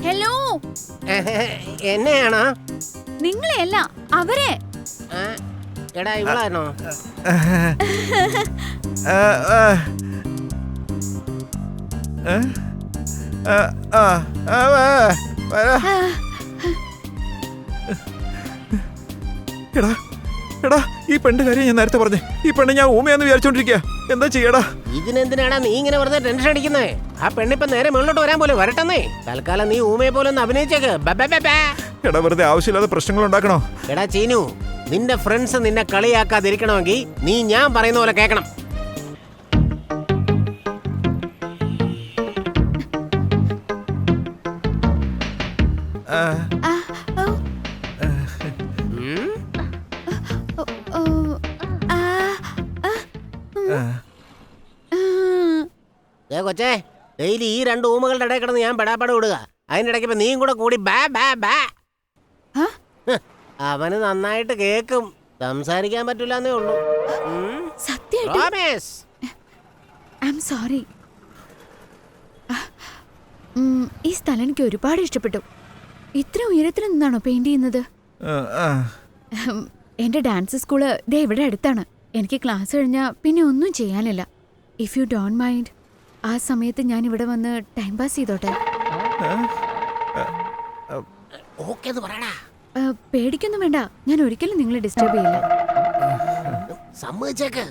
Hello. എന്നെയാണോ? നിങ്ങളെയല്ല, അവരെ. എടാ ഇവളാണോ? എടാ എടാ ഈ പെണ്ണ് കാര്യം ഞാൻ നേരത്തെ പറഞ്ഞേ. ഈ പെണ്ണ് ഞാൻ ഊമയാന്ന് വിചാരിച്ചോണ്ടിരിക്കുക. എന്താ ചെയ്യടാ? ഇതിനെന്തിനാടാ നീ ഇങ്ങനെ വെറുതെ ടെൻഷൻ അടിക്കുന്നേ? ആ പെണ്ണിപ്പൊ നേരെ മുകളിലോട്ട് വരാൻ പോലെ വരട്ടെന്നേ. തൽക്കാലം നീ ഊമയെ പോലെ ഒന്ന് അഭിനയിച്ചേക്ക്. എടാ വെറുതെ ആവശ്യമില്ലാതെ പ്രശ്നങ്ങൾ ഉണ്ടാക്കണോ? എടാ ചീനു, നിന്റെ ഫ്രണ്ട്സ് നിന്നെ കളിയാക്കാതിരിക്കണമെങ്കിൽ നീ ഞാൻ പറയുന്ന പോലെ കേക്കണം. കൊച്ചേ, ഡെയിലി ഈ രണ്ട് ഊമകളുടെ ഇടയിൽ കിടന്ന് ഞാൻ പെടാപ്പാട് വിടുക. അതിന്റെ ഇടയ്ക്ക് ഇപ്പൊ നീയും കൂടെ കൂടി ബാ ബാ ബാ. അവന് നന്നായിട്ട് കേക്കും. സംസാരിക്കാൻ പറ്റൂലെന്നേ ഉള്ളൂ. സോറി. ഈ സ്ഥലം എനിക്ക് ഒരുപാട് ഇഷ്ടപ്പെട്ടു. ഇത്ര ഉയരത്തിൽ നിന്നാണോ പെയിന്റ് ചെയ്യുന്നത്? എന്റെ ഡാൻസ് സ്കൂള് ദേ ഇവിടെ അടുത്താണ്. എനിക്ക് ക്ലാസ് കഴിഞ്ഞാൽ പിന്നെ ഒന്നും ചെയ്യാനില്ല. ഇഫ് യു ഡോണ്ട് മൈൻഡ്, ആ സമയത്ത് ഞാൻ ഇവിടെ വന്ന് ടൈം പാസ് ചെയ്തോട്ടെ? പേടിക്കൊന്നും വേണ്ട, ഞാൻ ഒരിക്കലും നിങ്ങളെ ഡിസ്റ്റർബ് ചെയ്യില്ല. സമ്മതിച്ചേക്ക്.